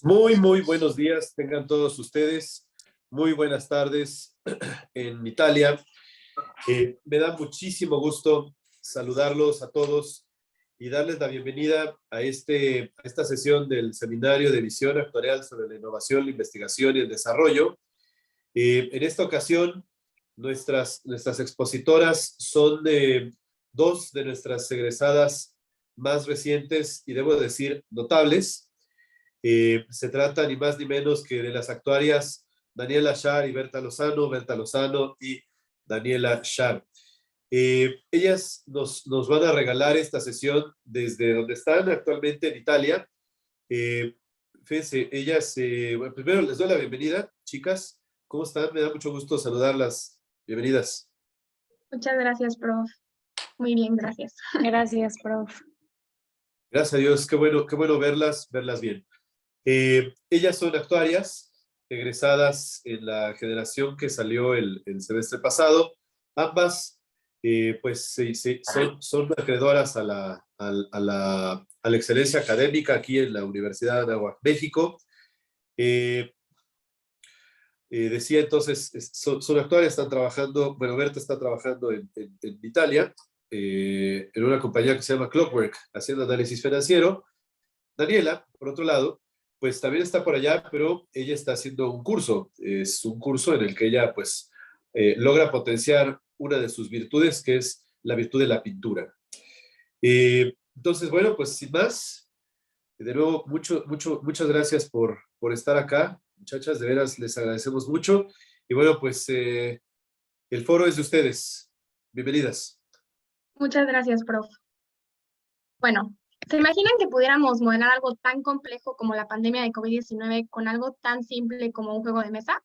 Muy buenos días, tengan todos ustedes. Muy buenas tardes en Italia. Me da muchísimo gusto saludarlos a todos y darles la bienvenida a esta sesión del Seminario de Visión Actuarial sobre la Innovación, la Investigación y el Desarrollo. En esta ocasión, nuestras expositoras son dos de nuestras egresadas más recientes y debo decir notables. Se trata ni más ni menos que de las actuarias Daniela Schar y Berta Lozano y Daniela Schar. Ellas nos van a regalar esta sesión desde donde están actualmente en Italia. Fíjense, ellas, bueno, primero les doy la bienvenida, chicas. ¿Cómo están? Me da mucho gusto saludarlas. Bienvenidas. Muchas gracias, prof. Muy bien, gracias. Gracias, prof. Gracias a Dios, qué bueno verlas bien. Ellas son actuarias, egresadas en la generación que salió el semestre pasado. Ambas, pues, son acreedoras a la excelencia académica aquí en la Universidad de Anáhuac, México. Decía entonces, son actuarias, están trabajando, bueno, Berta está trabajando en Italia, en una compañía que se llama Clockwork, haciendo análisis financiero. Daniela, por otro lado, pues también está por allá, pero ella está haciendo un curso. Es un curso en el que ella, pues, logra potenciar una de sus virtudes, que es la virtud de la pintura. Entonces, bueno, pues sin más, de nuevo, muchas gracias por estar acá. Muchachas, de veras les agradecemos mucho. Y bueno, pues el foro es de ustedes. Bienvenidas. Muchas gracias, prof. Bueno, ¿se imaginan que pudiéramos modelar algo tan complejo como la pandemia de COVID-19 con algo tan simple como un juego de mesa?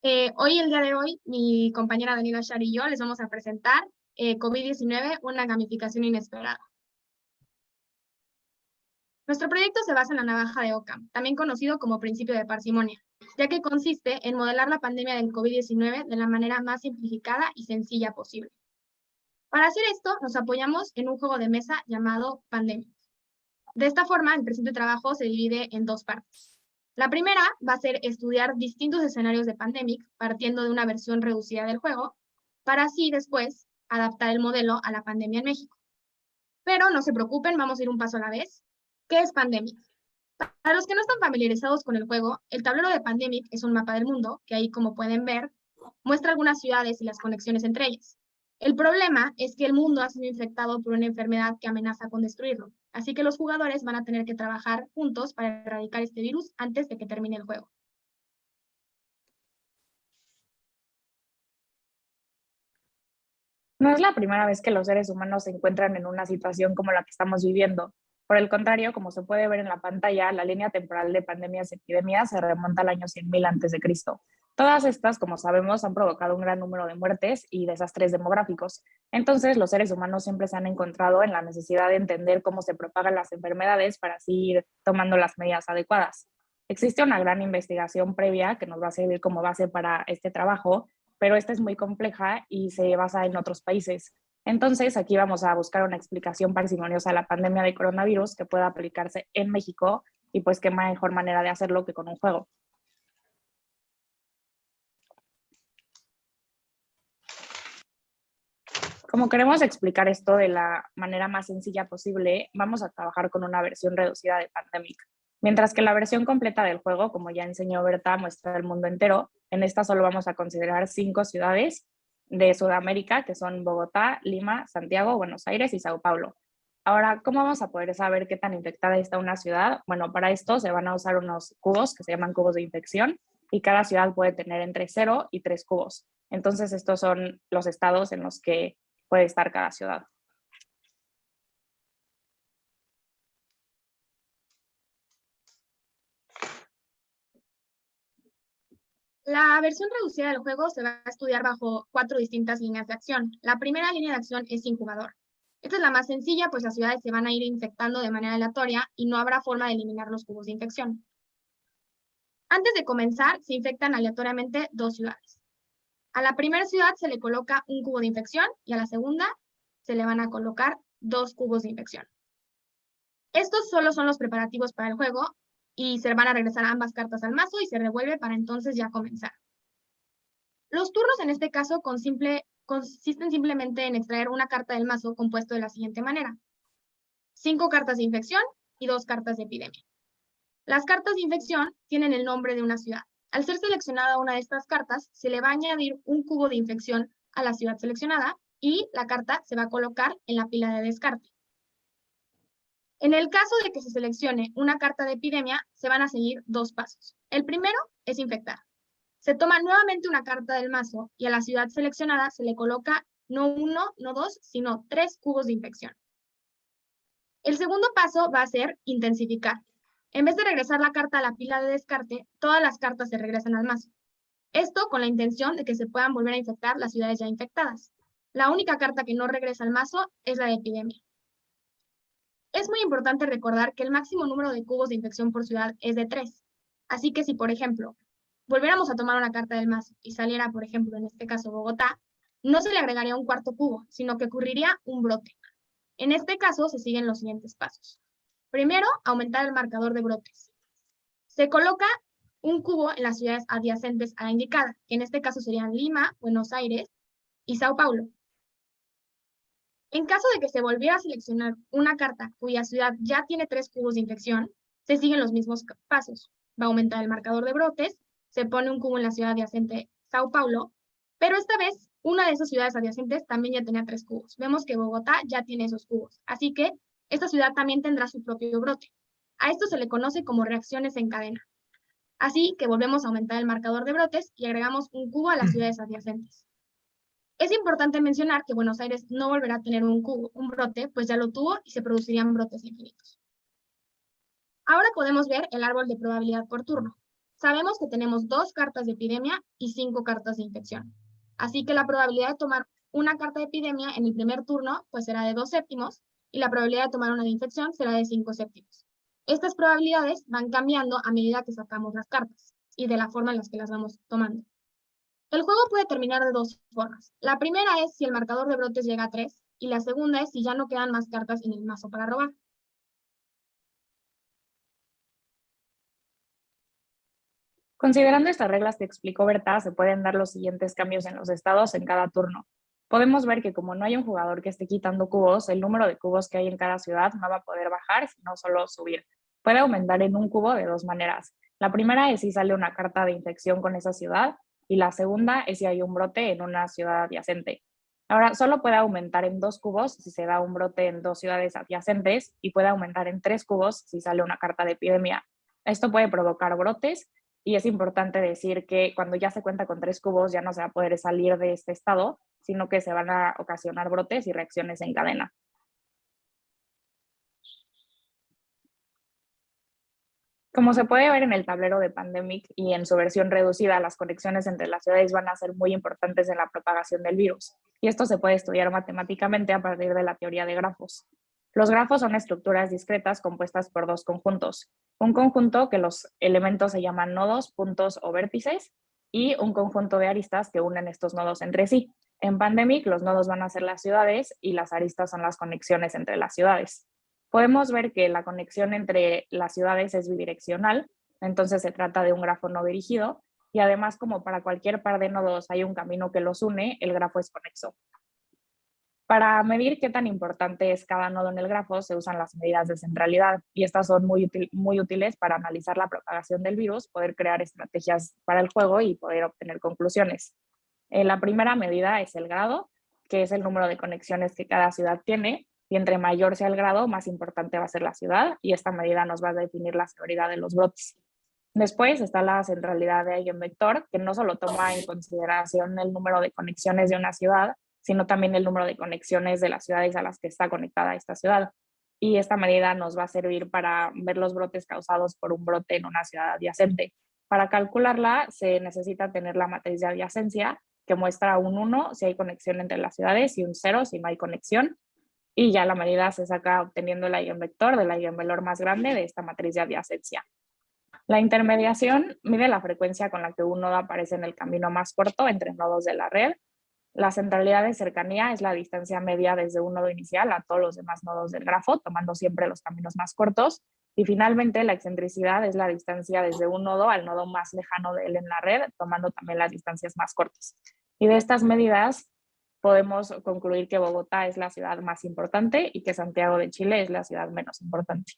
El día de hoy, mi compañera Daniela Schar y yo les vamos a presentar COVID-19, una gamificación inesperada. Nuestro proyecto se basa en la navaja de Occam, también conocido como principio de parsimonia, ya que consiste en modelar la pandemia del COVID-19 de la manera más simplificada y sencilla posible. Para hacer esto, nos apoyamos en un juego de mesa llamado Pandemic. De esta forma, el presente trabajo se divide en dos partes. La primera va a ser estudiar distintos escenarios de Pandemic partiendo de una versión reducida del juego, para así después adaptar el modelo a la pandemia en México. Pero no se preocupen, vamos a ir un paso a la vez. ¿Qué es Pandemic? Para los que no están familiarizados con el juego, el tablero de Pandemic es un mapa del mundo que ahí, como pueden ver, muestra algunas ciudades y las conexiones entre ellas. El problema es que el mundo ha sido infectado por una enfermedad que amenaza con destruirlo, así que los jugadores van a tener que trabajar juntos para erradicar este virus antes de que termine el juego. No es la primera vez que los seres humanos se encuentran en una situación como la que estamos viviendo. Por el contrario, como se puede ver en la pantalla, la línea temporal de pandemias y epidemias se remonta al año 100.000 a.C. Todas estas, como sabemos, han provocado un gran número de muertes y desastres demográficos. Entonces, los seres humanos siempre se han encontrado en la necesidad de entender cómo se propagan las enfermedades para así ir tomando las medidas adecuadas. Existe una gran investigación previa que nos va a servir como base para este trabajo, pero esta es muy compleja y se basa en otros países. Entonces, aquí vamos a buscar una explicación parsimoniosa a la pandemia de coronavirus que pueda aplicarse en México y pues qué mejor manera de hacerlo que con un juego. Como queremos explicar esto de la manera más sencilla posible, vamos a trabajar con una versión reducida de Pandemic. Mientras que la versión completa del juego, como ya enseñó Berta, muestra el mundo entero, en esta solo vamos a considerar 5 ciudades de Sudamérica, que son Bogotá, Lima, Santiago, Buenos Aires y Sao Paulo. Ahora, ¿cómo vamos a poder saber qué tan infectada está una ciudad? Bueno, para esto se van a usar unos cubos que se llaman cubos de infección y cada ciudad puede tener entre 0 y 3 cubos. Entonces, estos son los estados en los que puede estar cada ciudad. La versión reducida del juego se va a estudiar bajo 4 distintas líneas de acción. La primera línea de acción es incubador. Esta es la más sencilla, pues las ciudades se van a ir infectando de manera aleatoria y no habrá forma de eliminar los cubos de infección. Antes de comenzar, se infectan aleatoriamente 2 ciudades. A la primera ciudad se le coloca un cubo de infección y a la segunda se le van a colocar 2 cubos de infección. Estos solo son los preparativos para el juego y se van a regresar ambas cartas al mazo y se revuelve para entonces ya comenzar. Los turnos en este caso consisten simplemente en extraer una carta del mazo compuesto de la siguiente manera: 5 cartas de infección y 2 cartas de epidemia. Las cartas de infección tienen el nombre de una ciudad. Al ser seleccionada una de estas cartas, se le va a añadir un cubo de infección a la ciudad seleccionada y la carta se va a colocar en la pila de descarte. En el caso de que se seleccione una carta de epidemia, se van a seguir 2 pasos. El primero es infectar. Se toma nuevamente una carta del mazo y a la ciudad seleccionada se le coloca no 1, no 2, sino 3 cubos de infección. El segundo paso va a ser intensificar. En vez de regresar la carta a la pila de descarte, todas las cartas se regresan al mazo. Esto con la intención de que se puedan volver a infectar las ciudades ya infectadas. La única carta que no regresa al mazo es la de epidemia. Es muy importante recordar que el máximo número de cubos de infección por ciudad es de 3. Así que si, por ejemplo, volviéramos a tomar una carta del mazo y saliera, por ejemplo, en este caso Bogotá, no se le agregaría un cuarto cubo, sino que ocurriría un brote. En este caso se siguen los siguientes pasos. Primero, aumentar el marcador de brotes. Se coloca un cubo en las ciudades adyacentes a la indicada, que en este caso serían Lima, Buenos Aires y Sao Paulo. En caso de que se volviera a seleccionar una carta cuya ciudad ya tiene 3 cubos de infección, se siguen los mismos pasos. Va a aumentar el marcador de brotes, se pone un cubo en la ciudad adyacente Sao Paulo, pero esta vez una de esas ciudades adyacentes también ya tenía 3 cubos. Vemos que Bogotá ya tiene esos cubos, así que esta ciudad también tendrá su propio brote. A esto se le conoce como reacciones en cadena. Así que volvemos a aumentar el marcador de brotes y agregamos un cubo a las ciudades adyacentes. Es importante mencionar que Buenos Aires no volverá a tener un brote, pues ya lo tuvo y se producirían brotes infinitos. Ahora podemos ver el árbol de probabilidad por turno. Sabemos que tenemos 2 cartas de epidemia y 5 cartas de infección. Así que la probabilidad de tomar una carta de epidemia en el primer turno pues será de 2 séptimos y la probabilidad de tomar una de infección será de 5 séptimos. Estas probabilidades van cambiando a medida que sacamos las cartas y de la forma en la que las vamos tomando. El juego puede terminar de 2 formas. La primera es si el marcador de brotes llega a 3 y la segunda es si ya no quedan más cartas en el mazo para robar. Considerando estas reglas que explicó Berta, se pueden dar los siguientes cambios en los estados en cada turno. Podemos ver que como no hay un jugador que esté quitando cubos, el número de cubos que hay en cada ciudad no va a poder bajar, sino solo subir. Puede aumentar en un cubo de 2 maneras. La primera es si sale una carta de infección con esa ciudad y la segunda es si hay un brote en una ciudad adyacente. Ahora, solo puede aumentar en 2 cubos si se da un brote en 2 ciudades adyacentes y puede aumentar en 3 cubos si sale una carta de epidemia. Esto puede provocar brotes. Y es importante decir que cuando ya se cuenta con 3 cubos ya no se va a poder salir de este estado, sino que se van a ocasionar brotes y reacciones en cadena. Como se puede ver en el tablero de Pandemic y en su versión reducida, las conexiones entre las ciudades van a ser muy importantes en la propagación del virus. Y esto se puede estudiar matemáticamente a partir de la teoría de grafos. Los grafos son estructuras discretas compuestas por 2 conjuntos. Un conjunto que los elementos se llaman nodos, puntos o vértices, y un conjunto de aristas que unen estos nodos entre sí. En Pandemic, los nodos van a ser las ciudades y las aristas son las conexiones entre las ciudades. Podemos ver que la conexión entre las ciudades es bidireccional, entonces se trata de un grafo no dirigido, y además, como para cualquier par de nodos hay un camino que los une, el grafo es conexo. Para medir qué tan importante es cada nodo en el grafo, se usan las medidas de centralidad y estas son muy útiles para analizar la propagación del virus, poder crear estrategias para el juego y poder obtener conclusiones. La primera medida es el grado, que es el número de conexiones que cada ciudad tiene, y entre mayor sea el grado, más importante va a ser la ciudad, y esta medida nos va a definir la severidad de los brotes. Después está la centralidad de eigenvector, que no solo toma en consideración el número de conexiones de una ciudad, sino también el número de conexiones de las ciudades a las que está conectada esta ciudad. Y esta medida nos va a servir para ver los brotes causados por un brote en una ciudad adyacente. Para calcularla se necesita tener la matriz de adyacencia, que muestra un 1 si hay conexión entre las ciudades y un 0 si no hay conexión. Y ya la medida se saca obteniendo el eigenvector del eigenvalor más grande de esta matriz de adyacencia. La intermediación mide la frecuencia con la que un nodo aparece en el camino más corto entre nodos de la red. La centralidad de cercanía es la distancia media desde un nodo inicial a todos los demás nodos del grafo, tomando siempre los caminos más cortos. Y finalmente, la excentricidad es la distancia desde un nodo al nodo más lejano de él en la red, tomando también las distancias más cortas. Y de estas medidas podemos concluir que Bogotá es la ciudad más importante y que Santiago de Chile es la ciudad menos importante.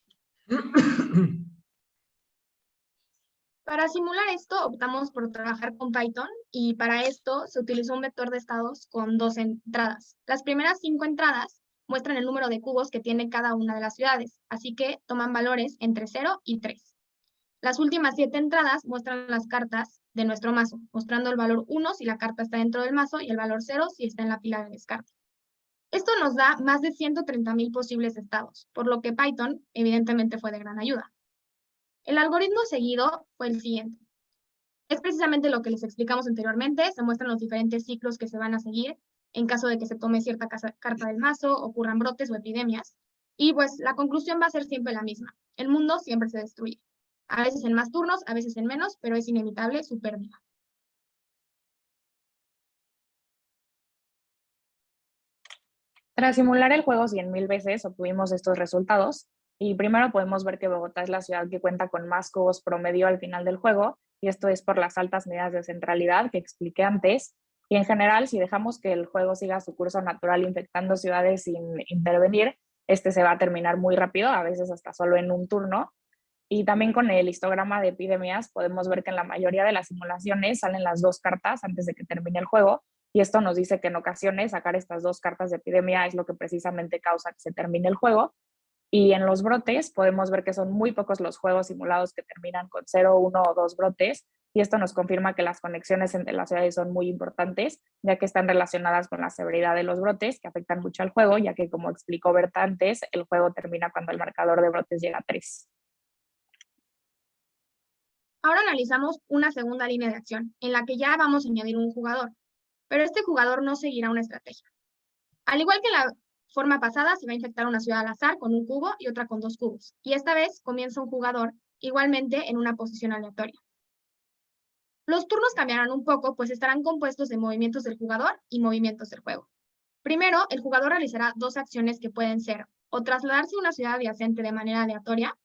Para simular esto, optamos por trabajar con Python y para esto se utilizó un vector de estados con 2 entradas. Las primeras 5 entradas muestran el número de cubos que tiene cada una de las ciudades, así que toman valores entre 0 y 3. Las últimas 7 entradas muestran las cartas de nuestro mazo, mostrando el valor 1 si la carta está dentro del mazo y el valor 0 si está en la pila de descarte. Esto nos da más de 130,000 posibles estados, por lo que Python evidentemente fue de gran ayuda. El algoritmo seguido fue el siguiente. Es precisamente lo que les explicamos anteriormente, se muestran los diferentes ciclos que se van a seguir en caso de que se tome cierta carta del mazo, ocurran brotes o epidemias. Y pues la conclusión va a ser siempre la misma. El mundo siempre se destruye. A veces en más turnos, a veces en menos, pero es inevitable su pérdida. Tras simular el juego 100,000 veces, obtuvimos estos resultados. Y primero podemos ver que Bogotá es la ciudad que cuenta con más cubos promedio al final del juego, y esto es por las altas medidas de centralidad que expliqué antes. Y en general, si dejamos que el juego siga su curso natural infectando ciudades sin intervenir, este se va a terminar muy rápido, a veces hasta solo en un turno. Y también con el histograma de epidemias podemos ver que en la mayoría de las simulaciones salen las 2 cartas antes de que termine el juego, y esto nos dice que en ocasiones sacar estas 2 cartas de epidemia es lo que precisamente causa que se termine el juego. Y en los brotes podemos ver que son muy pocos los juegos simulados que terminan con 0, 1 o 2 brotes, y esto nos confirma que las conexiones entre las ciudades son muy importantes, ya que están relacionadas con la severidad de los brotes, que afectan mucho al juego, ya que como explicó Berta antes, el juego termina cuando el marcador de brotes llega a 3. Ahora analizamos una segunda línea de acción, en la que ya vamos a añadir un jugador, pero este jugador no seguirá una estrategia. Al igual que la forma pasada, se va a infectar una ciudad al azar con un cubo y otra con 2 cubos, y esta vez comienza un jugador igualmente en una posición aleatoria. Los turnos cambiarán un poco, pues estarán compuestos de movimientos del jugador y movimientos del juego. Primero, el jugador realizará 2 acciones que pueden ser o trasladarse a una ciudad adyacente de manera aleatoria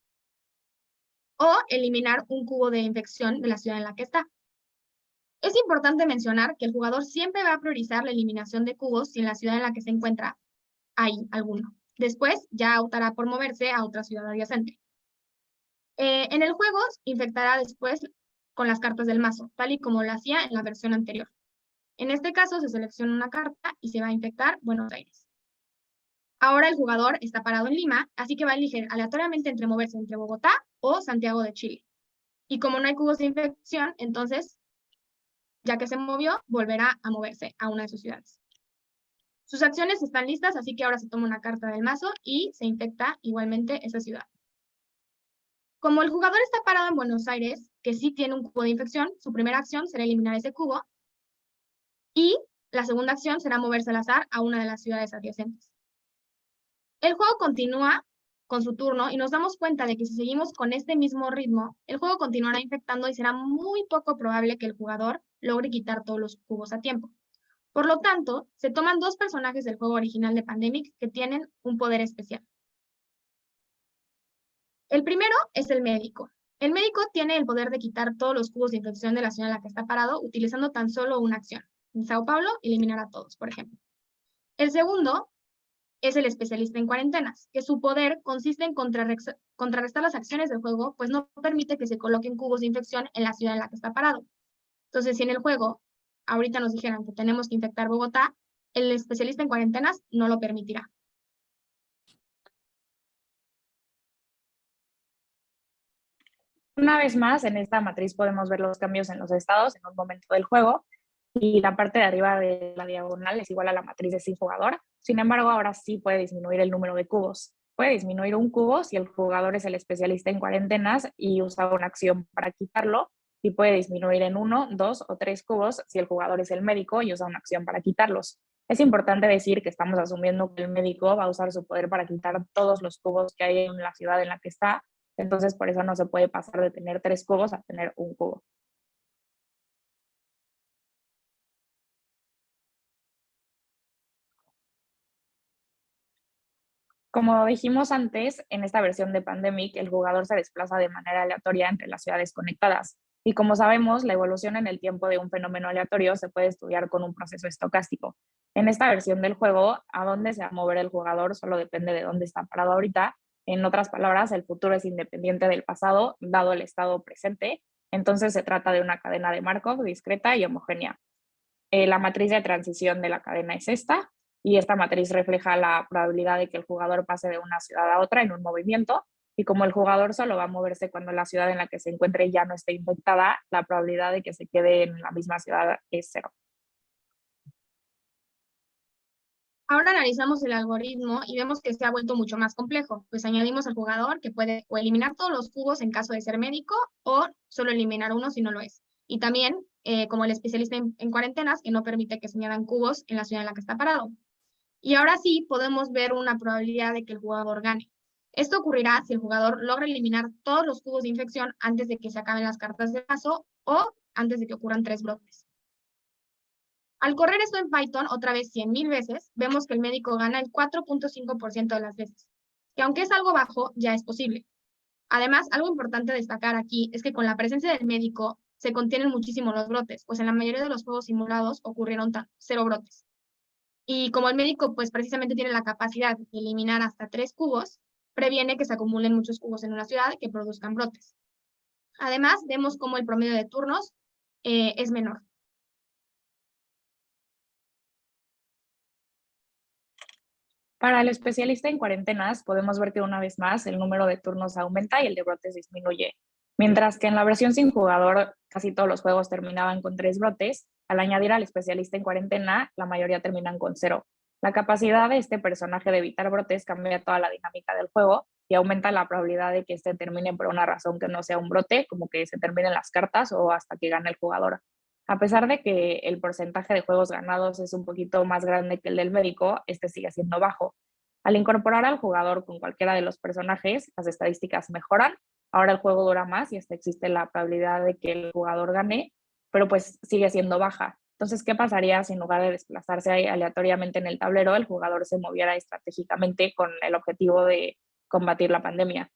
o eliminar un cubo de infección de la ciudad en la que está. Es importante mencionar que el jugador siempre va a priorizar la eliminación de cubos si en la ciudad en la que se encuentra hay alguno. Después ya optará por moverse a otra ciudad adyacente. En el juego infectará después con las cartas del mazo, tal y como lo hacía en la versión anterior. En este caso se selecciona una carta y se va a infectar Buenos Aires. Ahora el jugador está parado en Lima, así que va a elegir aleatoriamente entre moverse entre Bogotá o Santiago de Chile. Y como no hay cubos de infección, entonces, ya que se movió, volverá a moverse a una de sus ciudades. Sus acciones están listas, así que ahora se toma una carta del mazo y se infecta igualmente esa ciudad. Como el jugador está parado en Buenos Aires, que sí tiene un cubo de infección, su primera acción será eliminar ese cubo y la segunda acción será moverse al azar a una de las ciudades adyacentes. El juego continúa con su turno y nos damos cuenta de que si seguimos con este mismo ritmo, el juego continuará infectando y será muy poco probable que el jugador logre quitar todos los cubos a tiempo. Por lo tanto, se toman 2 personajes del juego original de Pandemic que tienen un poder especial. El primero es el médico. El médico tiene el poder de quitar todos los cubos de infección de la ciudad en la que está parado utilizando tan solo una acción. En Sao Paulo, eliminar a todos, por ejemplo. El segundo es el especialista en cuarentenas, que su poder consiste en contrarrestar las acciones del juego, pues no permite que se coloquen cubos de infección en la ciudad en la que está parado. Entonces, si en el juego ahorita nos dijeran que tenemos que infectar Bogotá, el especialista en cuarentenas no lo permitirá. Una vez más, en esta matriz podemos ver los cambios en los estados en un momento del juego, y la parte de arriba de la diagonal es igual a la matriz de sin jugador. Sin embargo, ahora sí puede disminuir el número de cubos. Puede disminuir un cubo si el jugador es el especialista en cuarentenas y usa una acción para quitarlo, y puede disminuir en 1, 2 o 3 cubos si el jugador es el médico y usa una acción para quitarlos. Es importante decir que estamos asumiendo que el médico va a usar su poder para quitar todos los cubos que hay en la ciudad en la que está, entonces por eso no se puede pasar de tener 3 cubos a tener un cubo. Como dijimos antes, en esta versión de Pandemic, el jugador se desplaza de manera aleatoria entre las ciudades conectadas. Y como sabemos, la evolución en el tiempo de un fenómeno aleatorio se puede estudiar con un proceso estocástico. En esta versión del juego, a dónde se va a mover el jugador solo depende de dónde está parado ahorita. En otras palabras, el futuro es independiente del pasado, dado el estado presente. Entonces se trata de una cadena de Markov discreta y homogénea. La matriz de transición de la cadena es esta, y esta matriz refleja la probabilidad de que el jugador pase de una ciudad a otra en un movimiento, y como el jugador solo va a moverse cuando la ciudad en la que se encuentre ya no esté infectada, la probabilidad de que se quede en la misma ciudad es 0. Ahora analizamos el algoritmo y vemos que se ha vuelto mucho más complejo, pues añadimos al jugador que puede o eliminar todos los cubos en caso de ser médico o solo eliminar uno si no lo es. Y también, como el especialista en cuarentenas, que no permite que se añadan cubos en la ciudad en la que está parado. Y ahora sí podemos ver una probabilidad de que el jugador gane. Esto ocurrirá si el jugador logra eliminar todos los cubos de infección antes de que se acaben las cartas de paso o antes de que ocurran 3 brotes. Al correr esto en Python otra vez 100.000 veces, vemos que el médico gana el 4.5% de las veces, que aunque es algo bajo, ya es posible. Además, algo importante destacar aquí es que con la presencia del médico se contienen muchísimo los brotes, pues en la mayoría de los juegos simulados ocurrieron 0 brotes. Y como el médico pues precisamente tiene la capacidad de eliminar hasta 3 cubos, previene que se acumulen muchos cubos en una ciudad que produzcan brotes. Además, vemos cómo el promedio de turnos es menor. Para el especialista en cuarentenas, podemos ver que una vez más el número de turnos aumenta y el de brotes disminuye. Mientras que en la versión sin jugador casi todos los juegos terminaban con 3 brotes, al añadir al especialista en cuarentena, la mayoría terminan con 0. La capacidad de este personaje de evitar brotes cambia toda la dinámica del juego y aumenta la probabilidad de que este termine por una razón que no sea un brote, como que se terminen las cartas o hasta que gane el jugador. A pesar de que el porcentaje de juegos ganados es un poquito más grande que el del médico, este sigue siendo bajo. Al incorporar al jugador con cualquiera de los personajes, las estadísticas mejoran. Ahora el juego dura más y hasta existe la probabilidad de que el jugador gane, pero pues sigue siendo baja. Entonces, ¿qué pasaría si en lugar de desplazarse aleatoriamente en el tablero, el jugador se moviera estratégicamente con el objetivo de combatir la pandemia?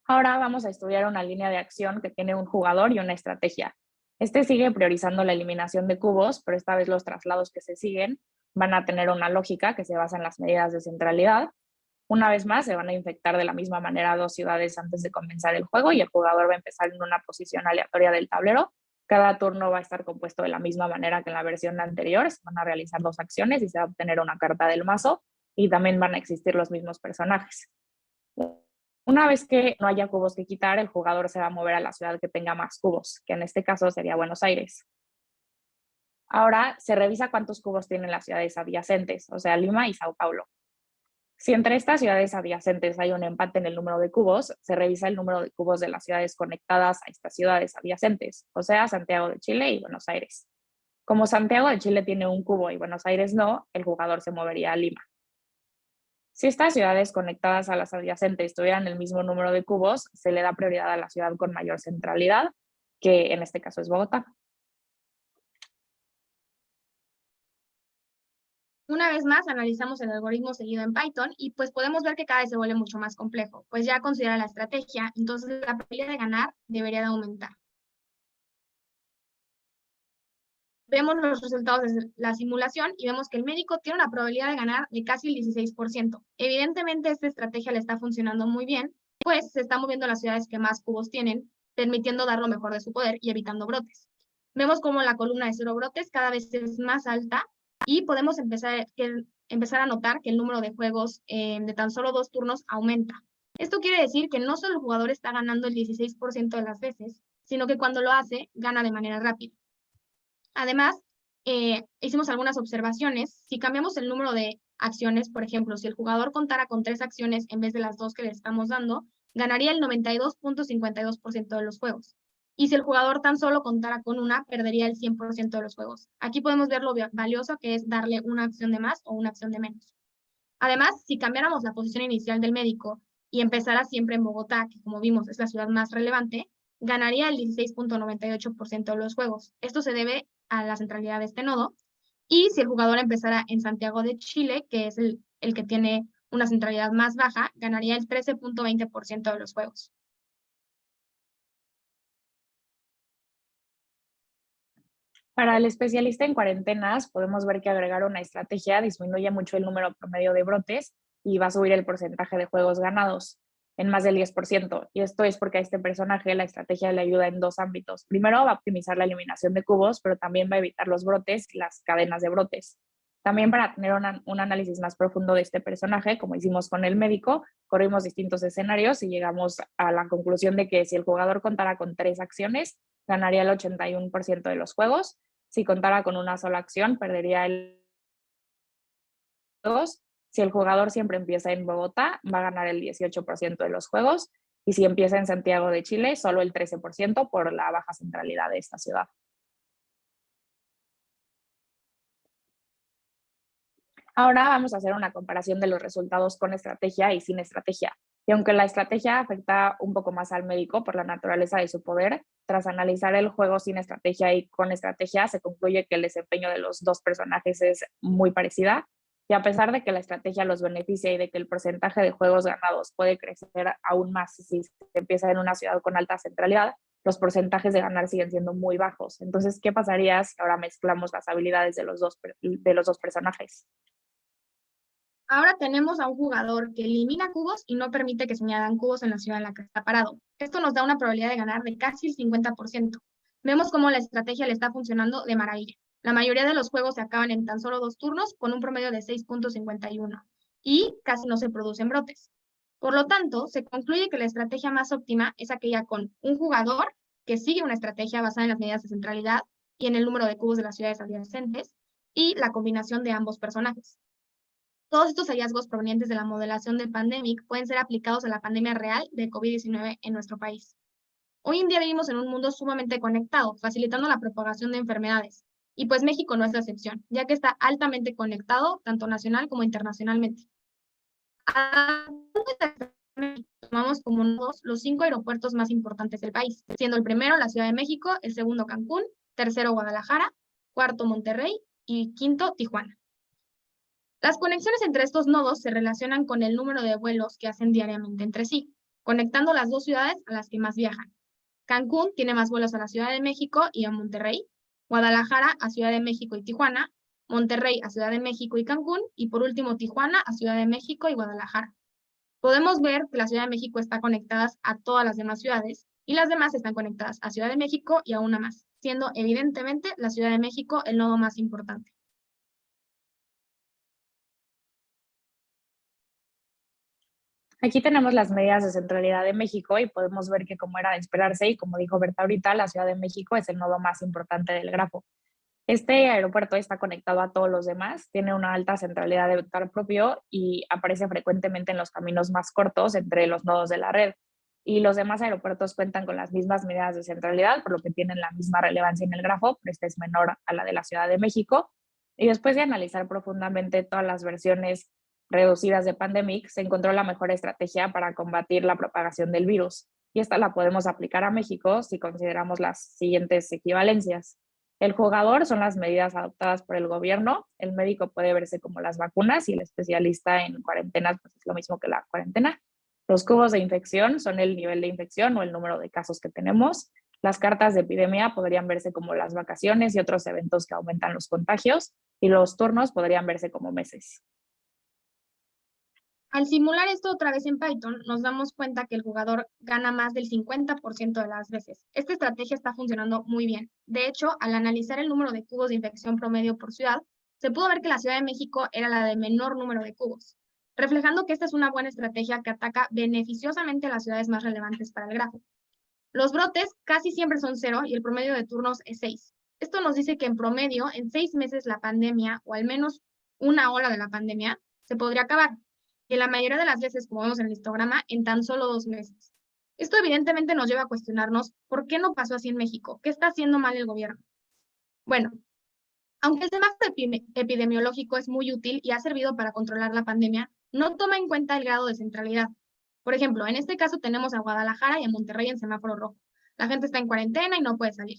Ahora vamos a estudiar una línea de acción que tiene un jugador y una estrategia. Este sigue priorizando la eliminación de cubos, pero esta vez los traslados que se siguen van a tener una lógica que se basa en las medidas de centralidad. Una vez más, se van a infectar de la misma manera 2 ciudades antes de comenzar el juego y el jugador va a empezar en una posición aleatoria del tablero. Cada turno va a estar compuesto de la misma manera que en la versión anterior. Se van a realizar 2 acciones y se va a obtener una carta del mazo y también van a existir los mismos personajes. Una vez que no haya cubos que quitar, el jugador se va a mover a la ciudad que tenga más cubos, que en este caso sería Buenos Aires. Ahora se revisa cuántos cubos tienen las ciudades adyacentes, o sea, Lima y Sao Paulo. Si entre estas ciudades adyacentes hay un empate en el número de cubos, se revisa el número de cubos de las ciudades conectadas a estas ciudades adyacentes, o sea, Santiago de Chile y Buenos Aires. Como Santiago de Chile tiene un cubo y Buenos Aires no, el jugador se movería a Lima. Si estas ciudades conectadas a las adyacentes tuvieran el mismo número de cubos, se le da prioridad a la ciudad con mayor centralidad, que en este caso es Bogotá. Una vez más, analizamos el algoritmo seguido en Python y pues podemos ver que cada vez se vuelve mucho más complejo, pues ya considera la estrategia, entonces la probabilidad de ganar debería de aumentar. Vemos los resultados de la simulación y vemos que el médico tiene una probabilidad de ganar de casi el 16%. Evidentemente, esta estrategia le está funcionando muy bien, pues se están moviendo las ciudades que más cubos tienen, permitiendo dar lo mejor de su poder y evitando brotes. Vemos como la columna de 0 brotes cada vez es más alta y podemos empezar a notar que el número de juegos de tan solo 2 turnos aumenta. Esto quiere decir que no solo el jugador está ganando el 16% de las veces, sino que cuando lo hace, gana de manera rápida. Además, hicimos algunas observaciones. Si cambiamos el número de acciones, por ejemplo, si el jugador contara con 3 acciones en vez de las 2 que le estamos dando, ganaría el 92.52% de los juegos. Y si el jugador tan solo contara con una, perdería el 100% de los juegos. Aquí podemos ver lo valioso que es darle una acción de más o una acción de menos. Además, si cambiáramos la posición inicial del médico y empezara siempre en Bogotá, que como vimos es la ciudad más relevante, ganaría el 16.98% de los juegos. Esto se debe a la centralidad de este nodo Y si el jugador empezara en Santiago de Chile, que es el que tiene una centralidad más baja, ganaría el 13.20% de los juegos. Para el especialista en cuarentenas, podemos ver que agregar una estrategia disminuye mucho el número promedio de brotes y va a subir el porcentaje de juegos ganados en más del 10%. Y esto es porque a este personaje la estrategia le ayuda en dos ámbitos. Primero, va a optimizar la eliminación de cubos, pero también va a evitar los brotes y las cadenas de brotes. También para tener un análisis más profundo de este personaje, como hicimos con el médico, corrimos distintos escenarios y llegamos a la conclusión de que si el jugador contara con 3 acciones, ganaría el 81% de los juegos. Si contara con una sola acción, perdería el 2. Si el jugador siempre empieza en Bogotá, va a ganar el 18% de los juegos. Y si empieza en Santiago de Chile, solo el 13% por la baja centralidad de esta ciudad. Ahora vamos a hacer una comparación de los resultados con estrategia y sin estrategia. Y aunque la estrategia afecta un poco más al médico por la naturaleza de su poder, tras analizar el juego sin estrategia y con estrategia, se concluye que el desempeño de los dos personajes es muy parecida. Y a pesar de que la estrategia los beneficia y de que el porcentaje de juegos ganados puede crecer aún más si se empieza en una ciudad con alta centralidad, los porcentajes de ganar siguen siendo muy bajos. Entonces, ¿qué pasaría si ahora mezclamos las habilidades de los dos personajes? Ahora tenemos a un jugador que elimina cubos y no permite que se añadan cubos en la ciudad en la que está parado. Esto nos da una probabilidad de ganar de casi el 50%. Vemos cómo la estrategia le está funcionando de maravilla. La mayoría de los juegos se acaban en tan solo 2 turnos con un promedio de 6.51 y casi no se producen brotes. Por lo tanto, se concluye que la estrategia más óptima es aquella con un jugador que sigue una estrategia basada en las medidas de centralidad y en el número de cubos de las ciudades adyacentes y la combinación de ambos personajes. Todos estos hallazgos provenientes de la modelación de Pandemic pueden ser aplicados a la pandemia real de COVID-19 en nuestro país. Hoy en día vivimos en un mundo sumamente conectado, facilitando la propagación de enfermedades. Y pues México no es la excepción, ya que está altamente conectado, tanto nacional como internacionalmente. Tomamos como nodos los 5 aeropuertos más importantes del país, siendo el primero la Ciudad de México, el segundo Cancún, tercero Guadalajara, cuarto Monterrey y quinto Tijuana. Las conexiones entre estos nodos se relacionan con el número de vuelos que hacen diariamente entre sí, conectando las dos ciudades a las que más viajan. Cancún tiene más vuelos a la Ciudad de México y a Monterrey, Guadalajara a Ciudad de México y Tijuana, Monterrey a Ciudad de México y Cancún, y por último Tijuana a Ciudad de México y Guadalajara. Podemos ver que la Ciudad de México está conectada a todas las demás ciudades y las demás están conectadas a Ciudad de México y a una más, siendo evidentemente la Ciudad de México el nodo más importante. Aquí tenemos las medidas de centralidad de México y podemos ver que, como era de esperarse y como dijo Berta ahorita, la Ciudad de México es el nodo más importante del grafo. Este aeropuerto está conectado a todos los demás, tiene una alta centralidad de vector propio y aparece frecuentemente en los caminos más cortos entre los nodos de la red. Y los demás aeropuertos cuentan con las mismas medidas de centralidad, por lo que tienen la misma relevancia en el grafo, pero esta es menor a la de la Ciudad de México. Y después de analizar profundamente todas las versiones reducidas de Pandemic, se encontró la mejor estrategia para combatir la propagación del virus. Y esta la podemos aplicar a México si consideramos las siguientes equivalencias. El jugador son las medidas adoptadas por el gobierno, el médico puede verse como las vacunas y el especialista en cuarentenas pues es lo mismo que la cuarentena. Los cubos de infección son el nivel de infección o el número de casos que tenemos. Las cartas de epidemia podrían verse como las vacaciones y otros eventos que aumentan los contagios, y los turnos podrían verse como meses. Al simular esto otra vez en Python, nos damos cuenta que el jugador gana más del 50% de las veces. Esta estrategia está funcionando muy bien. De hecho, al analizar el número de cubos de infección promedio por ciudad, se pudo ver que la Ciudad de México era la de menor número de cubos, reflejando que esta es una buena estrategia que ataca beneficiosamente a las ciudades más relevantes para el grafo. Los brotes casi siempre son 0 y el promedio de turnos es 6. Esto nos dice que en promedio, en 6 meses la pandemia, o al menos una ola de la pandemia, se podría acabar. Y la mayoría de las veces, como vemos en el histograma, en tan solo 2 meses. Esto evidentemente nos lleva a cuestionarnos por qué no pasó así en México, qué está haciendo mal el gobierno. Bueno, aunque el semáforo epidemiológico es muy útil y ha servido para controlar la pandemia, no toma en cuenta el grado de centralidad. Por ejemplo, en este caso tenemos a Guadalajara y a Monterrey en semáforo rojo. La gente está en cuarentena y no puede salir.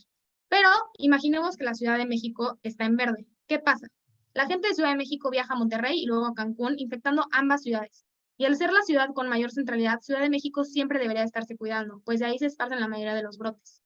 Pero imaginemos que la Ciudad de México está en verde. ¿Qué pasa? La gente de Ciudad de México viaja a Monterrey y luego a Cancún, infectando ambas ciudades. Y al ser la ciudad con mayor centralidad, Ciudad de México siempre debería estarse cuidando, pues de ahí se esparcen la mayoría de los brotes.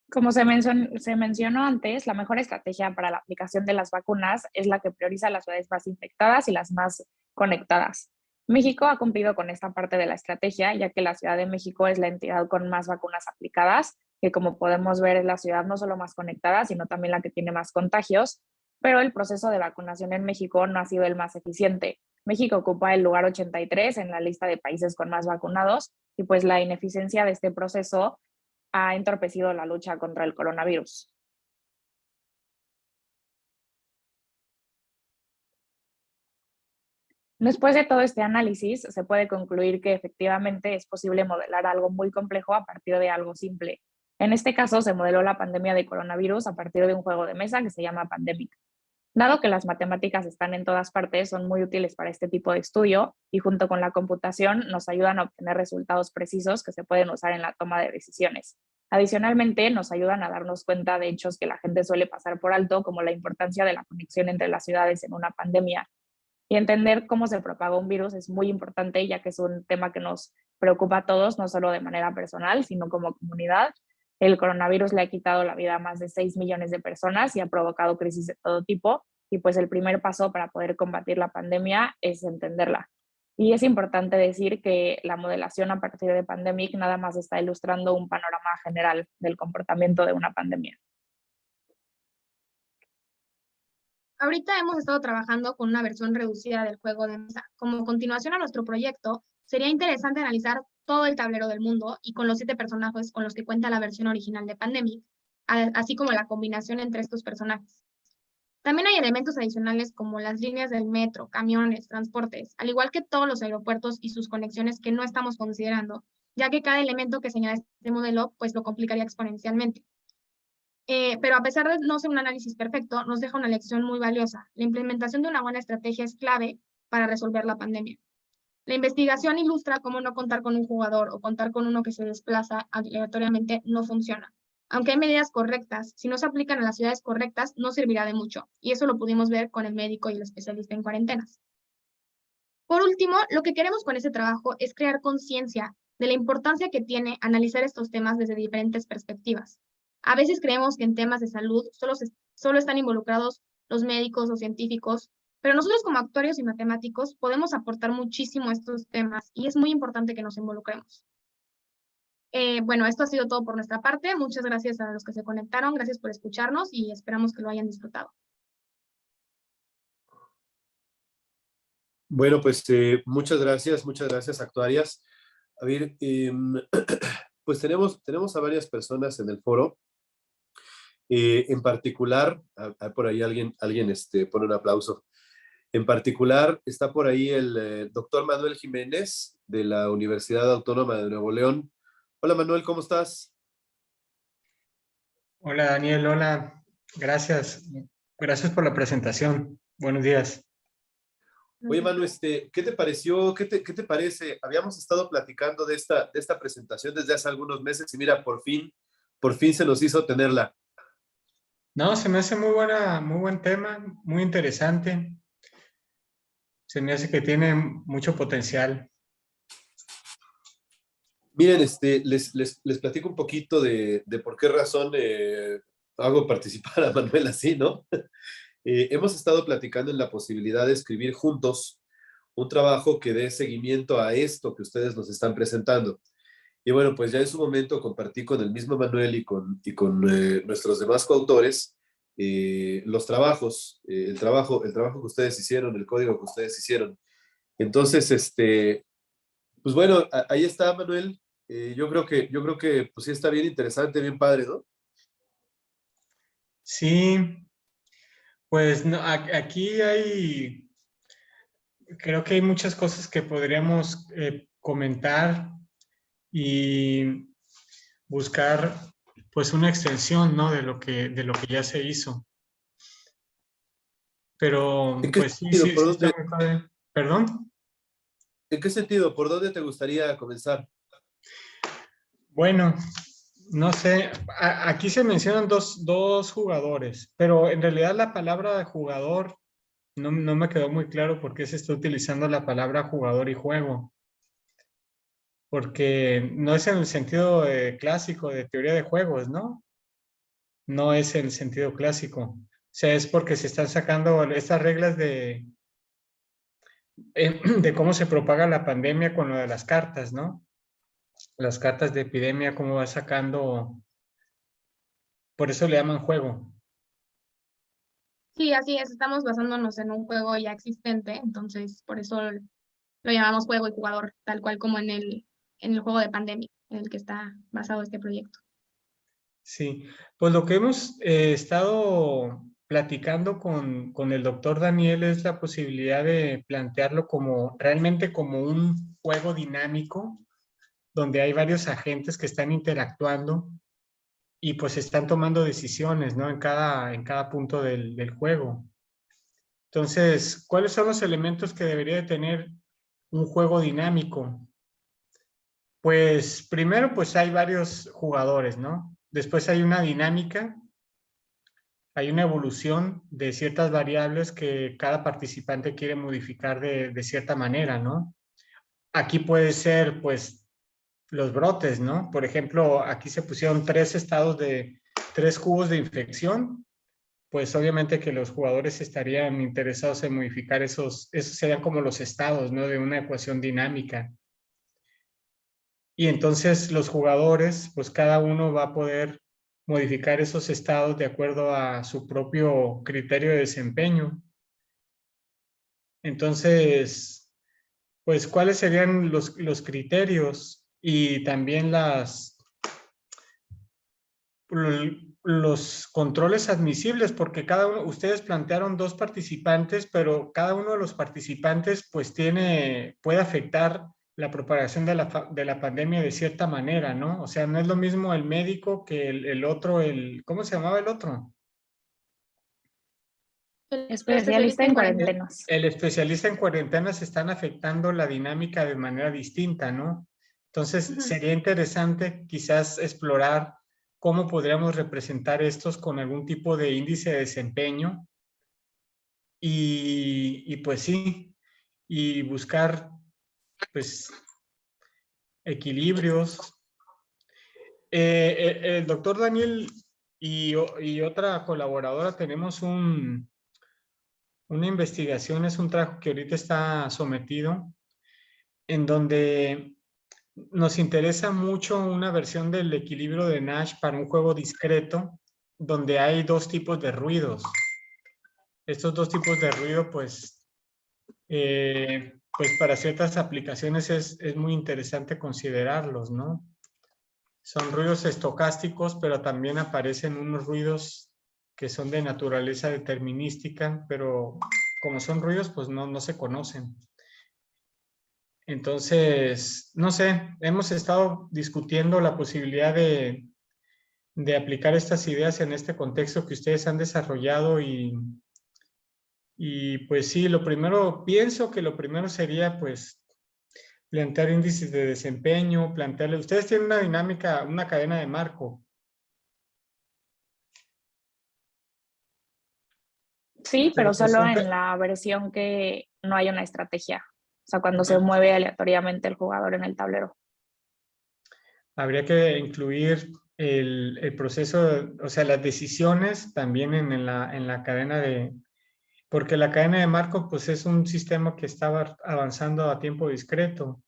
Como se mencionó antes, la mejor estrategia para la aplicación de las vacunas es la que prioriza las ciudades más infectadas y las más conectadas. México ha cumplido con esta parte de la estrategia, ya que la Ciudad de México es la entidad con más vacunas aplicadas, que como podemos ver es la ciudad no solo más conectada, sino también la que tiene más contagios, pero el proceso de vacunación en México no ha sido el más eficiente. México ocupa el lugar 83 en la lista de países con más vacunados y pues la ineficiencia de este proceso ha entorpecido la lucha contra el coronavirus. Después de todo este análisis, se puede concluir que efectivamente es posible modelar algo muy complejo a partir de algo simple. En este caso, se modeló la pandemia de coronavirus a partir de un juego de mesa que se llama Pandemic. Dado que las matemáticas están en todas partes, son muy útiles para este tipo de estudio y junto con la computación nos ayudan a obtener resultados precisos que se pueden usar en la toma de decisiones. Adicionalmente, nos ayudan a darnos cuenta de hechos que la gente suele pasar por alto, como la importancia de la conexión entre las ciudades en una pandemia. Y entender cómo se propaga un virus es muy importante, ya que es un tema que nos preocupa a todos, no solo de manera personal, sino como comunidad. El coronavirus le ha quitado la vida a más de 6 millones de personas y ha provocado crisis de todo tipo. Y pues el primer paso para poder combatir la pandemia es entenderla. Y es importante decir que la modelación a partir de Pandemic nada más está ilustrando un panorama general del comportamiento de una pandemia. Ahorita hemos estado trabajando con una versión reducida del juego de mesa. Como continuación a nuestro proyecto, sería interesante analizar todo el tablero del mundo y con los 7 personajes con los que cuenta la versión original de Pandemic, así como la combinación entre estos personajes. También hay elementos adicionales como las líneas del metro, camiones, transportes, al igual que todos los aeropuertos y sus conexiones que no estamos considerando, ya que cada elemento que señala este modelo pues lo complicaría exponencialmente. Pero a pesar de no ser un análisis perfecto, nos deja una lección muy valiosa. La implementación de una buena estrategia es clave para resolver la pandemia. La investigación ilustra cómo no contar con un jugador o contar con uno que se desplaza aleatoriamente no funciona. Aunque hay medidas correctas, si no se aplican a las ciudades correctas, no servirá de mucho. Y eso lo pudimos ver con el médico y el especialista en cuarentenas. Por último, lo que queremos con este trabajo es crear conciencia de la importancia que tiene analizar estos temas desde diferentes perspectivas. A veces creemos que en temas de salud solo están involucrados los médicos o científicos, pero nosotros como actuarios y matemáticos podemos aportar muchísimo a estos temas y es muy importante que nos involucremos. Bueno, esto ha sido todo por nuestra parte. Muchas gracias a los que se conectaron, gracias por escucharnos y esperamos que lo hayan disfrutado. Bueno, pues muchas gracias, actuarias. A ver, pues tenemos a varias personas en el foro. En particular, por ahí alguien pone un aplauso. En particular, está por ahí el doctor Manuel Jiménez de la Universidad Autónoma de Nuevo León. Hola Manuel, ¿cómo estás? Hola Daniel, hola. Gracias. Gracias por la presentación. Buenos días. Oye Manu, ¿qué te pareció? ¿Qué te parece? Habíamos estado platicando de esta presentación desde hace algunos meses y mira, por fin se nos hizo tenerla. No, se me hace muy buen tema, muy interesante. Se me hace que tiene mucho potencial. Miren, les platico un poquito de por qué razón hago participar a Manuel así, ¿no? Hemos estado platicando en la posibilidad de escribir juntos un trabajo que dé seguimiento a esto que ustedes nos están presentando. Y bueno, pues ya en su momento compartí con el mismo Manuel y con nuestros demás coautores los trabajos, el trabajo que ustedes hicieron, el código que ustedes hicieron. Entonces, pues bueno, ahí está Manuel. Yo creo que pues sí está bien interesante, bien padre, ¿no? Sí, pues no, aquí creo que hay muchas cosas que podríamos comentar y buscar pues una extensión, ¿no? de lo que ya se hizo. Pero ¿En qué pues sentido? sí está muy padre. ¿Perdón? ¿En qué sentido? ¿Por dónde te gustaría comenzar? Bueno, no sé, aquí se mencionan dos jugadores, pero en realidad la palabra jugador no me quedó muy claro por qué se está utilizando la palabra jugador y juego, porque no es en el sentido clásico de teoría de juegos, ¿no? No es en el sentido clásico. O sea, es porque se están sacando estas reglas de cómo se propaga la pandemia con lo de las cartas, ¿no? Las cartas de epidemia, cómo va sacando, por eso le llaman juego. Sí, así es, estamos basándonos en un juego ya existente, entonces por eso lo llamamos juego y jugador, tal cual como en el juego de pandemia en el que está basado este proyecto. Sí, pues lo que hemos estado platicando con el doctor Daniel es la posibilidad de plantearlo como realmente como un juego dinámico, donde hay varios agentes que están interactuando y pues están tomando decisiones, ¿no? En cada punto del juego. Entonces, ¿cuáles son los elementos que debería de tener un juego dinámico? Pues primero, pues hay varios jugadores, ¿no? Después hay una dinámica, hay una evolución de ciertas variables que cada participante quiere modificar de cierta manera, ¿no? Aquí puede ser, pues, los brotes, ¿no? Por ejemplo, aquí se pusieron 3 cubos de infección, pues obviamente que los jugadores estarían interesados en modificar esos serían como los estados, ¿no? De una ecuación dinámica. Y entonces los jugadores, pues cada uno va a poder modificar esos estados de acuerdo a su propio criterio de desempeño. Entonces, pues, ¿cuáles serían los criterios y también los controles admisibles? Porque cada uno, ustedes plantearon 2 participantes, pero cada uno de los participantes, pues, puede afectar la propagación de la pandemia de cierta manera, ¿no? O sea, no es lo mismo el médico que el otro, ¿cómo se llamaba el otro? El Especialista especialista en en cuarentena. cuarentenas. El especialista en cuarentena se están afectando la dinámica de manera distinta, ¿no? Entonces, Ujú. sería interesante quizás explorar cómo podríamos representar estos con algún tipo de índice de desempeño y pues sí, y buscar pues equilibrios. El doctor Daniel y otra colaboradora tenemos una investigación, es un trabajo que ahorita está sometido, en donde nos interesa mucho una versión del equilibrio de Nash para un juego discreto, donde hay 2 tipos de ruidos. Estos 2 tipos de ruido, pues para ciertas aplicaciones es muy interesante considerarlos, ¿no? Son ruidos estocásticos, pero también aparecen unos ruidos que son de naturaleza determinística, pero como son ruidos, pues no se conocen. Entonces, no sé, hemos estado discutiendo la posibilidad de aplicar estas ideas en este contexto que ustedes han desarrollado y pues sí, pienso que lo primero sería pues plantear índices de desempeño, ustedes tienen una dinámica, una cadena de marco. Sí, pero Entonces, solo en la versión que no hay una estrategia. O sea, cuando se mueve aleatoriamente el jugador en el tablero. habría que incluir el proceso, o sea, las decisiones también en la cadena porque la cadena de marco pues es un sistema que estaba avanzando a tiempo discreto.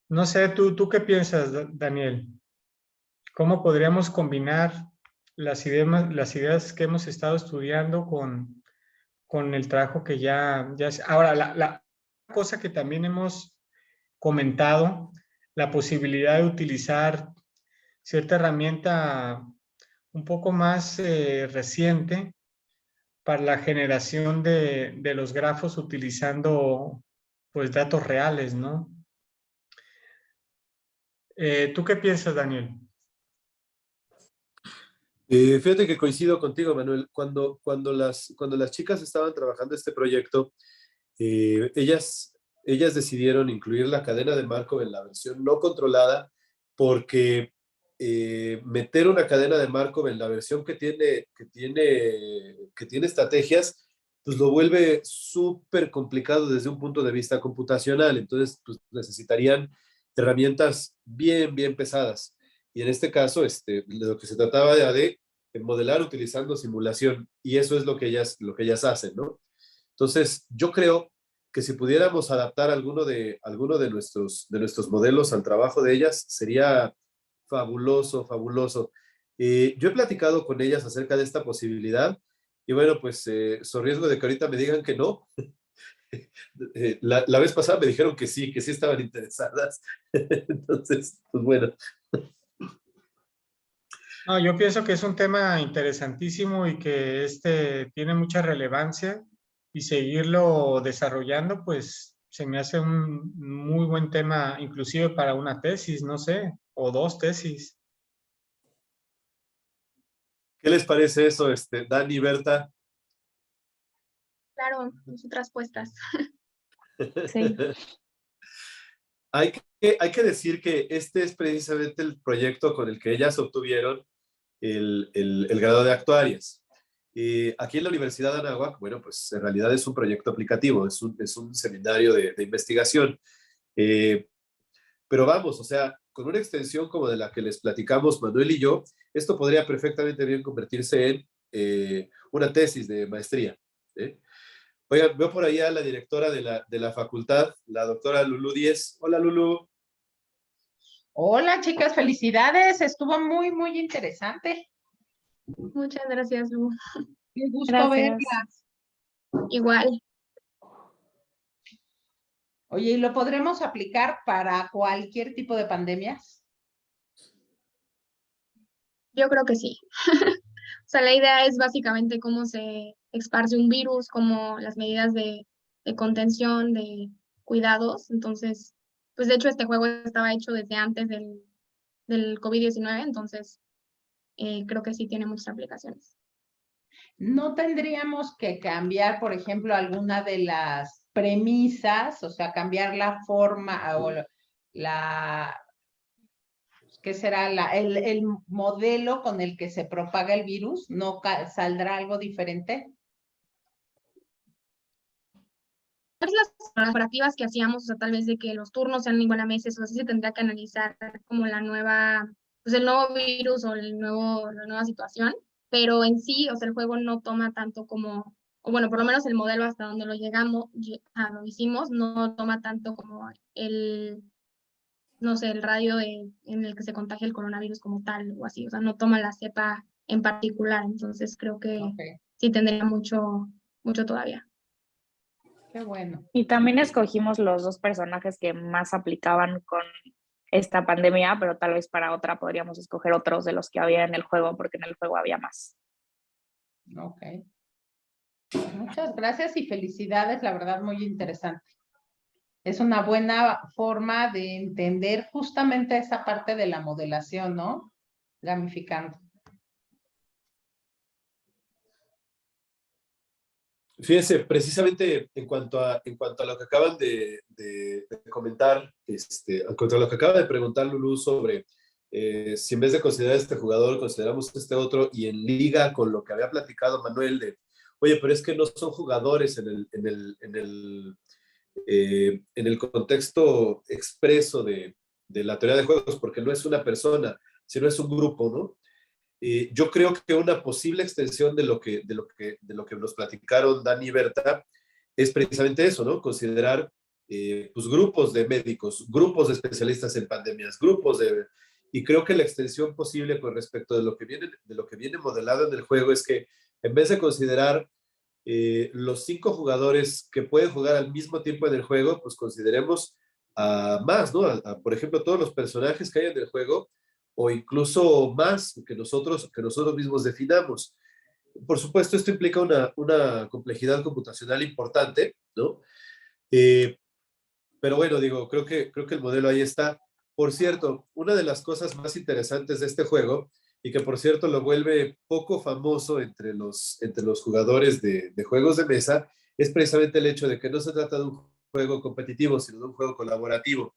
No sé, ¿tú qué piensas, Daniel? ¿Cómo podríamos combinar las ideas que hemos estado estudiando con el trabajo que ya es? Ahora, la cosa que también hemos comentado, la posibilidad de utilizar cierta herramienta un poco más reciente para la generación de los grafos utilizando pues datos reales, ¿no? ¿Tú qué piensas, Daniel? Fíjate que coincido contigo, Manuel. Cuando las chicas estaban trabajando este proyecto, ellas decidieron incluir la cadena de marco en la versión no controlada porque meter una cadena de Markov en la versión que tiene estrategias, pues lo vuelve súper complicado desde un punto de vista computacional. Entonces, pues necesitarían herramientas bien, bien pesadas. Y en este caso, de lo que se trataba de modelar utilizando simulación, y eso es lo que ellas hacen, ¿no? Entonces, yo creo que si pudiéramos adaptar alguno de nuestros modelos al trabajo de ellas, sería fabuloso, fabuloso. Yo he platicado con ellas acerca de esta posibilidad y bueno, pues sobre riesgo de que ahorita me digan que no. La vez pasada me dijeron que sí estaban interesadas. Entonces, pues bueno. No, yo pienso que es un tema interesantísimo y que tiene mucha relevancia y seguirlo desarrollando, pues se me hace un muy buen tema, inclusive para una tesis, no sé, o dos tesis. ¿Qué les parece eso, Dani, Berta? Claro, nosotras puestas. Sí. Hay que decir que este es precisamente el proyecto con el que ellas obtuvieron el grado de actuarias. Aquí en la Universidad de Anáhuac, bueno, pues en realidad es un proyecto aplicativo, es un seminario de investigación. Eh, pero vamos, o sea, con una extensión como de la que les platicamos Manuel y yo, esto podría perfectamente bien convertirse en una tesis de maestría. ¿Eh? Oigan, veo por ahí a la directora de la facultad, la doctora Lulú Díez. Hola, Lulú. Hola, chicas, felicidades. Estuvo muy, muy interesante. Muchas gracias, Lu. Qué gusto Gracias. verlas. Igual, Oye, ¿y lo podremos aplicar para cualquier tipo de pandemias? yo creo que sí. O sea, la idea es básicamente cómo se esparce un virus, como las medidas de contención, de cuidados. Entonces, pues de hecho este juego estaba hecho desde antes del COVID-19, entonces creo que sí tiene muchas aplicaciones. ¿No tendríamos que cambiar, por ejemplo, alguna de las premisas, o sea, cambiar la forma o ¿qué será? El modelo con el que se propaga el virus? ¿No saldrá algo diferente? Las operativas que hacíamos, o sea, tal vez de que los turnos sean igual a meses, o así se tendría que analizar como pues el nuevo virus o la nueva situación, pero en sí, o sea, el juego no toma tanto como, o bueno, por lo menos el modelo hasta donde lo hicimos, no toma tanto como no sé, el radio en el que se contagia el coronavirus como tal, o así, o sea, no toma la cepa en particular, entonces creo que Ok, sí tendría mucho, mucho todavía. qué bueno. Y también escogimos los dos personajes que más aplicaban con esta pandemia, pero tal vez para otra podríamos escoger otros de los que había en el juego, porque en el juego había más. Ok. Muchas gracias y felicidades, la verdad, muy interesante. Es una buena forma de entender justamente esa parte de la modelación, ¿no? Gamificando. Fíjense, precisamente en cuanto a lo que acaban de comentar, en cuanto a lo que acaba de preguntar Lulú sobre si en vez de considerar este jugador, consideramos este otro, y en liga con lo que había platicado Manuel de, oye, pero es que no son jugadores en el contexto expreso de la teoría de juegos, porque no es una persona, sino es un grupo, ¿no? Yo creo que una posible extensión de lo que nos platicaron Dani y Berta es precisamente eso, ¿no? Considerar pues, grupos de médicos, grupos de especialistas en pandemias, y creo que la extensión posible con respecto de lo que viene modelado en el juego es que en vez de considerar los 5 jugadores que pueden jugar al mismo tiempo en el juego, pues consideremos a más, ¿no? Por ejemplo, todos los personajes que hay en el juego o incluso más que nosotros mismos definamos. Por supuesto, esto implica una complejidad computacional importante, ¿no? Eh, pero bueno, digo, creo que el modelo ahí está. Por cierto, una de las cosas más interesantes de este juego, y que por cierto lo vuelve poco famoso entre los jugadores de juegos de mesa, es precisamente el hecho de que no se trata de un juego competitivo, sino de un juego colaborativo.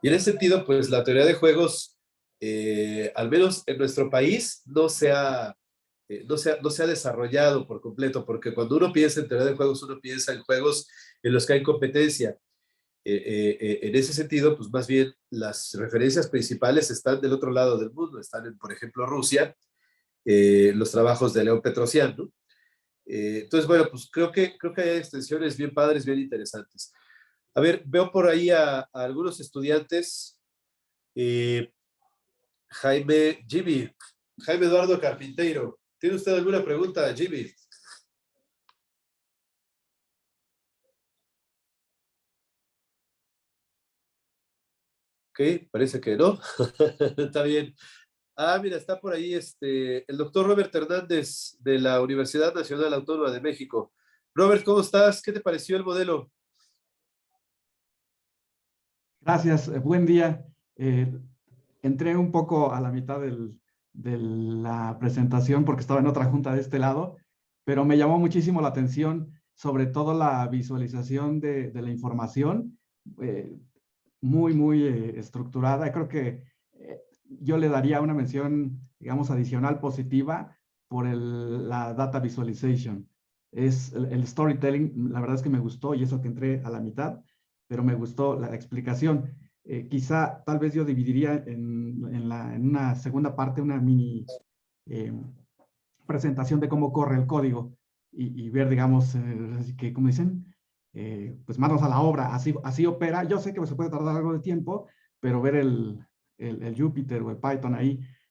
Y en ese sentido, pues la teoría de juegos al menos en nuestro país, no se ha desarrollado por completo, porque cuando uno piensa en teoría de juegos, uno piensa en juegos en los que hay competencia. En ese sentido, pues más bien las referencias principales están del otro lado del mundo, están en, por ejemplo, Rusia, los trabajos de León Petrosian, ¿no? Entonces, bueno, pues creo que hay extensiones bien padres, bien interesantes. A ver, veo por ahí a algunos estudiantes. Jaime Eduardo Carpinteiro. ¿Tiene usted alguna pregunta, Jimmy? Ok, parece que no. Está bien. Ah, mira, está por ahí el doctor Robert Hernández de la Universidad Nacional Autónoma de México. Robert, ¿cómo estás? ¿Qué te pareció el modelo? Gracias, buen día. Entré un poco a la mitad de la presentación porque estaba en otra junta de este lado, pero me llamó muchísimo la atención, sobre todo la visualización de la información, muy estructurada. Creo que yo le daría una mención, digamos, adicional positiva por la data visualization. Es el storytelling, la verdad es que me gustó y eso que entré a la mitad, pero me gustó la explicación. Quizá, tal vez yo dividiría en una segunda parte, una mini presentación de cómo corre el código y ver, digamos, que como dicen, pues manos a la obra, así opera. Yo sé que se puede tardar algo de tiempo, pero ver el Jupyter o el Python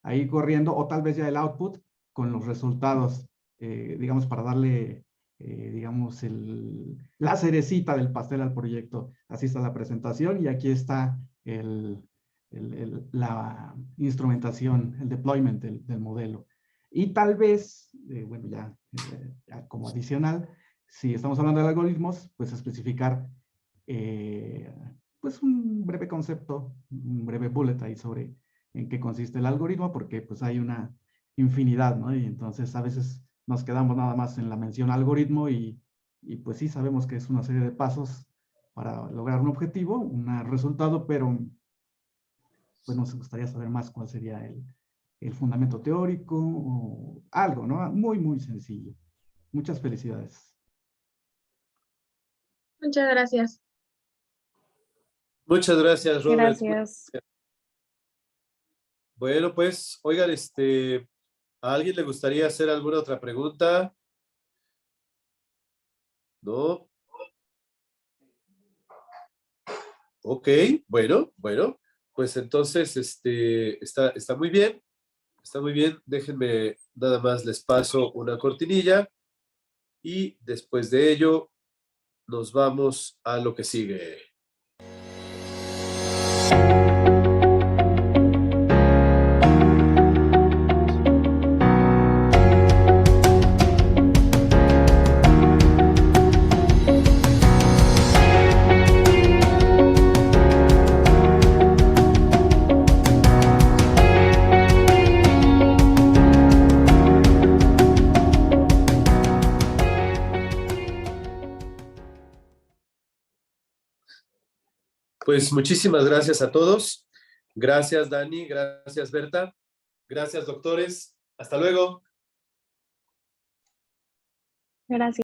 ahí corriendo, o tal vez ya el output con los resultados, digamos, para darle, digamos, la cerecita del pastel al proyecto. Así está la presentación y aquí está la instrumentación, el deployment del modelo. Y tal vez, bueno, ya como adicional, si estamos hablando de algoritmos, pues especificar pues un breve concepto, un breve bullet ahí sobre en qué consiste el algoritmo, porque pues hay una infinidad, ¿no? Y entonces a veces nos quedamos nada más en la mención algoritmo y pues sí sabemos que es una serie de pasos para lograr un objetivo, un resultado, pero pues nos gustaría saber más cuál sería el fundamento teórico o algo, ¿no? Muy sencillo. Muchas felicidades. Muchas gracias. Muchas gracias, Robert. Gracias. Bueno, pues, oigan, ¿a alguien le gustaría hacer alguna otra pregunta? ¿No? Ok, bueno, pues entonces, está muy bien, está muy bien. Déjenme, nada más les paso una cortinilla y después de ello nos vamos a lo que sigue. Pues muchísimas gracias a todos. Gracias, Dani. Gracias, Berta. Gracias, doctores. Hasta luego. Gracias.